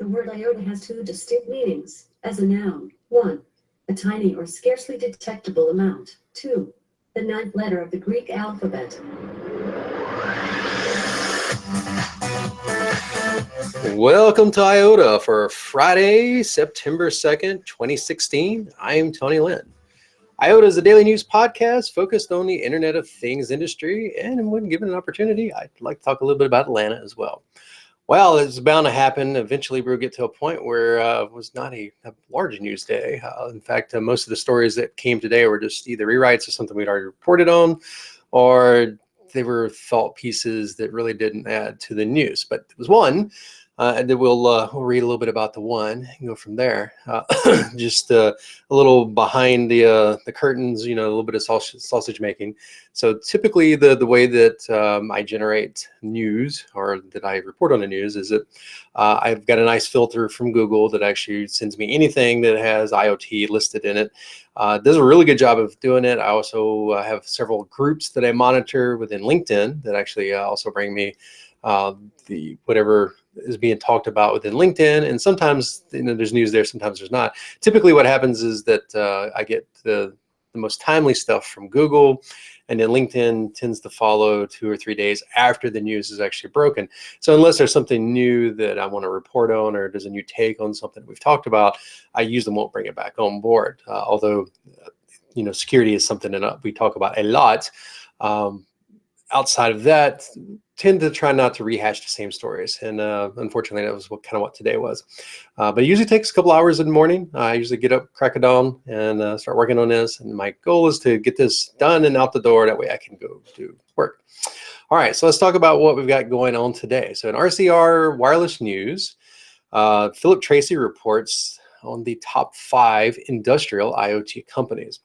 The word IoTA has two distinct meanings as a noun. 1. A tiny or scarcely detectable amount. 2. The ninth letter of the Greek alphabet. Welcome to IoTA for Friday, September 2nd, 2016. I'm Tony Lynn. IoTA is a daily news podcast focused on the Internet of Things industry, and when given an opportunity, I'd like to talk a little bit about Atlanta as well. Well, it's bound to happen. Eventually, we'll get to a point where it was not a large news day. In fact, most of the stories that came today were just either rewrites of something we'd already reported on, or they were thought pieces that really didn't add to the news. But there was one, and then we'll read a little bit about the one and go from there. Just a little behind the curtains, a little bit of sausage making. So typically the way that I generate news, or that I report on the news, is that I've got a nice filter from Google that actually sends me anything that has IoT listed in it. Does a really good job of doing it. I also have several groups that I monitor within LinkedIn that actually also bring me the whatever is being talked about within LinkedIn, and sometimes there's news there, sometimes there's not. Typically what happens is that I get the most timely stuff from Google, and then LinkedIn tends to follow 2 or 3 days after the news is actually broken. So unless there's something new that I want to report on, or there's a new take on something we've talked about, I usually won't bring it back on board. Although, security is something that we talk about a lot. Outside of that, tend to try not to rehash the same stories, and unfortunately that was kind of what today was. But it usually takes a couple hours in the morning. I usually get up, crack of dawn, and start working on this, and my goal is to get this done and out the door. That way I can go do work. All right, so let's talk about what we've got going on today. So in RCR Wireless News, Philip Tracy reports on the top 5 industrial IoT companies.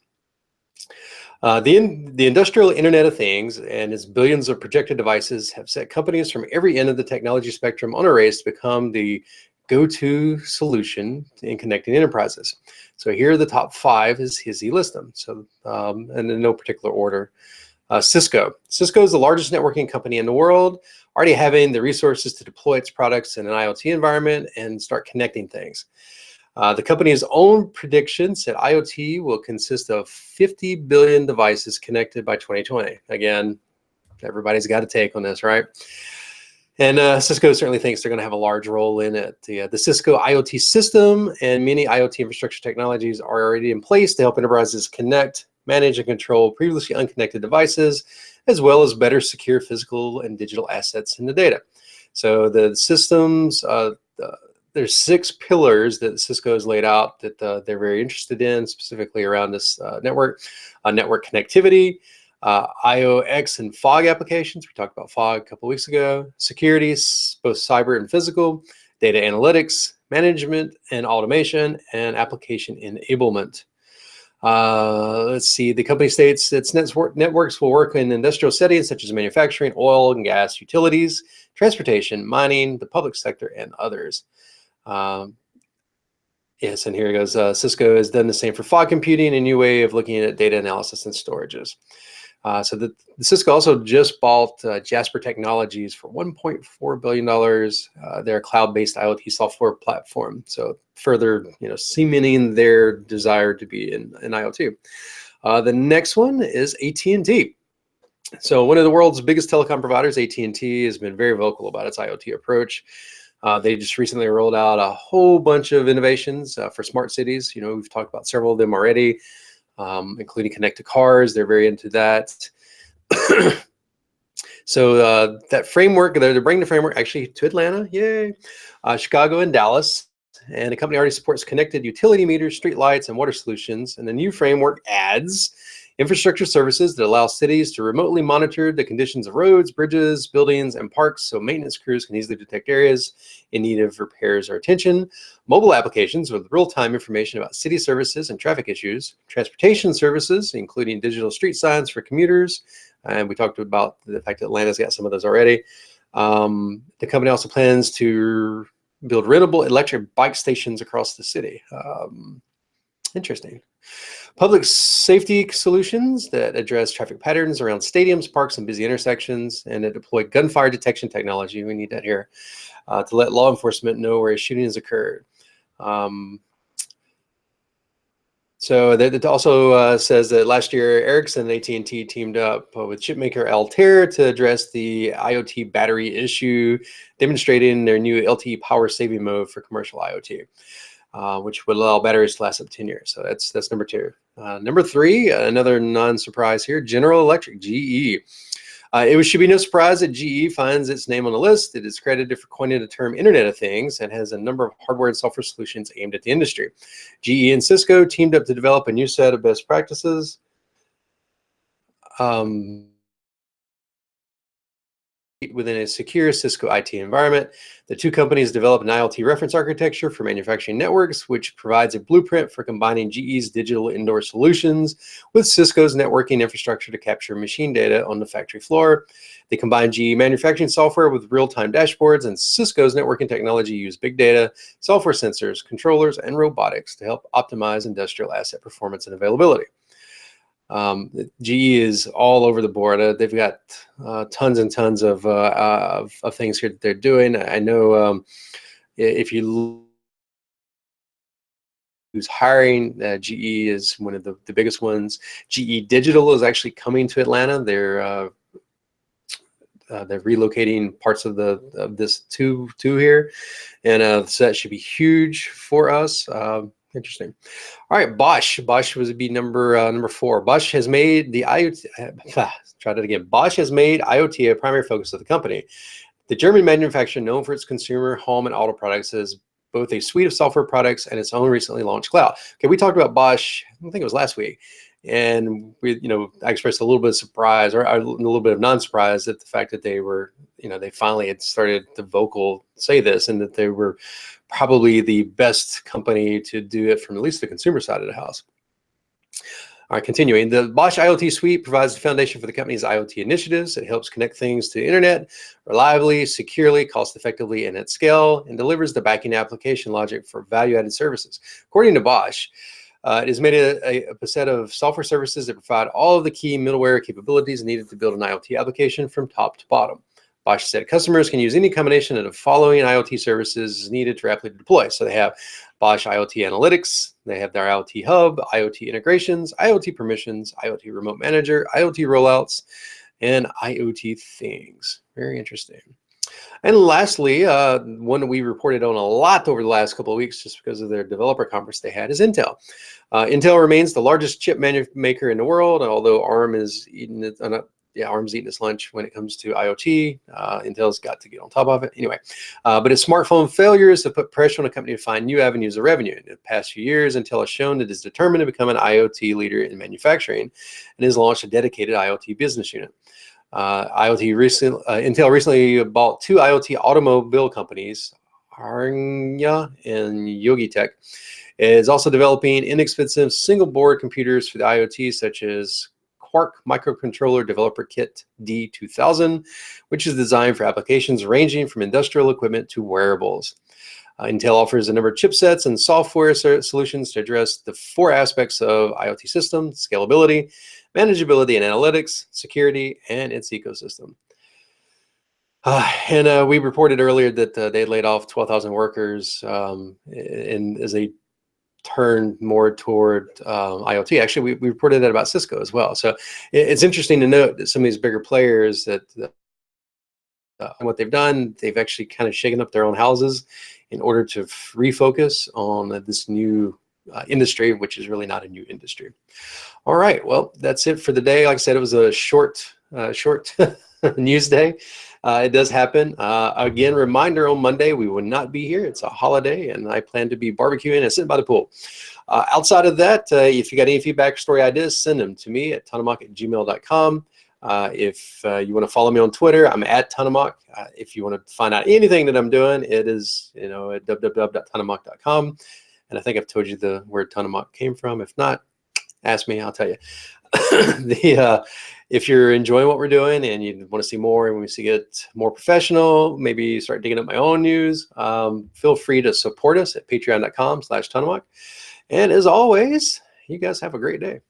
The industrial Internet of Things and its billions of projected devices have set companies from every end of the technology spectrum on a race to become the go-to solution in connecting enterprises. So here are the top 5 as he lists them. So, and in no particular order. Cisco. Cisco is the largest networking company in the world, already having the resources to deploy its products in an IoT environment and start connecting things. The company's own prediction said IoT will consist of 50 billion devices connected by 2020. Again, everybody's got a take on this, right? And Cisco certainly thinks they're going to have a large role in it. The Cisco IoT system and many IoT infrastructure technologies are already in place to help enterprises connect, manage, and control previously unconnected devices, as well as better secure physical and digital assets in the data. So the systems, there's 6 pillars that Cisco has laid out that they're very interested in, specifically around this network connectivity, IOX and fog applications. We talked about fog a couple of weeks ago. Security, both cyber and physical, data analytics, management and automation, and application enablement. Let's see, the company states its networks will work in industrial settings such as manufacturing, oil and gas, utilities, transportation, mining, the public sector, and others. Yes, and here it goes. Cisco has done the same for fog computing, a new way of looking at data analysis and storages. So the Cisco also just bought Jasper Technologies for $1.4 billion. Their cloud-based IoT software platform. So further, cementing their desire to be in IoT. The next one is AT&T. So one of the world's biggest telecom providers, AT&T, has been very vocal about its IoT approach. They just recently rolled out a whole bunch of innovations for smart cities. We've talked about several of them already, including connected cars. They're very into that. So that framework, they're bringing the framework actually to Atlanta, yay, Chicago and Dallas. And the company already supports connected utility meters, street lights, and water solutions. And the new framework adds infrastructure services that allow cities to remotely monitor the conditions of roads, bridges, buildings, and parks, so maintenance crews can easily detect areas in need of repairs or attention. Mobile applications with real-time information about city services and traffic issues. Transportation services, including digital street signs for commuters. And we talked about the fact that Atlanta's got some of those already. The company also plans to build rentable electric bike stations across the city. Interesting. Public safety solutions that address traffic patterns around stadiums, parks, and busy intersections, and that deploy gunfire detection technology. We need that here. to let law enforcement know where a shooting has occurred. So that also says that last year, Ericsson and AT&T teamed up with chipmaker Altair to address the IoT battery issue, demonstrating their new LTE power saving mode for commercial IoT, which would allow batteries to last up to 10 years. So that's number 2. Number 3, another non-surprise here, General Electric, GE. It should be no surprise that GE finds its name on the list. It is credited for coining the term Internet of Things and has a number of hardware and software solutions aimed at the industry. GE and Cisco teamed up to develop a new set of best practices. Within a secure Cisco IT environment. The two companies developed an IoT reference architecture for manufacturing networks, which provides a blueprint for combining GE's digital indoor solutions with Cisco's networking infrastructure to capture machine data on the factory floor. They combine GE manufacturing software with real-time dashboards, and Cisco's networking technology use big data, software sensors, controllers, and robotics to help optimize industrial asset performance and availability. GE is all over the board. They've got tons and tons of things here that they're doing. I know if you who's hiring, GE is one of the biggest ones. GE Digital is actually coming to Atlanta. They're relocating parts of this to here, and so that should be huge for us. Interesting. All right, Bosch. Bosch would be number 4. Bosch has made the IoT. Try that again. Bosch has made IoT a primary focus of the company. The German manufacturer, known for its consumer, home, and auto products, has both a suite of software products and its own recently launched cloud. Okay, we talked about Bosch. I think it was last week, and I expressed a little bit of surprise, or a little bit of non-surprise at the fact that they were, they finally had started to vocal say this, and that they were probably the best company to do it from at least the consumer side of the house. All right, continuing. The Bosch IoT suite provides the foundation for the company's IoT initiatives. It helps connect things to the internet reliably, securely, cost-effectively, and at scale, and delivers the backing application logic for value-added services. According to Bosch, it has made a set of software services that provide all of the key middleware capabilities needed to build an IoT application from top to bottom. Bosch said customers can use any combination of the following IoT services needed to rapidly deploy. So they have Bosch IoT Analytics, they have their IoT Hub, IoT Integrations, IoT Permissions, IoT Remote Manager, IoT Rollouts, and IoT Things. Very interesting. And lastly, one that we reported on a lot over the last couple of weeks just because of their developer conference they had is Intel. Intel remains the largest chip maker in the world, and although ARM is eating it, ARM's eating its lunch when it comes to IoT. Intel's got to get on top of it. Anyway, but its smartphone failures have put pressure on the company to find new avenues of revenue. In the past few years, Intel has shown that it is determined to become an IoT leader in manufacturing and has launched a dedicated IoT business unit. Intel recently bought 2 IoT automobile companies, Arnya and Yogitech. It is also developing inexpensive single board computers for the IoT, such as Quark Microcontroller Developer Kit D2000, which is designed for applications ranging from industrial equipment to wearables. Intel offers a number of chipsets and software solutions to address the 4 aspects of IoT system: scalability, manageability and analytics, security, and its ecosystem. And we reported earlier that they laid off 12,000 workers as they turn more toward IoT. Actually, we reported that about Cisco as well. So it's interesting to note that some of these bigger players that what they've done, they've actually kind of shaken up their own houses in order to refocus on this new industry, which is really not a new industry. All right, well, that's it for the day. Like I said, it was a short news day. It does happen. Again, reminder, on Monday, we will not be here. It's a holiday, and I plan to be barbecuing and sitting by the pool. Outside of that, if you got any feedback, story ideas, send them to me at tonamak@gmail.com. If you want to follow me on Twitter, I'm at Tonamak. If you want to find out anything that I'm doing, it is at www.tonamak.com. And I think I've told you where Tonamak came from. If not, ask me, I'll tell you. If you're enjoying what we're doing and you want to see more and we see get more professional, maybe start digging up my own news, feel free to support us at patreon.com/Tonamak. And as always, you guys have a great day.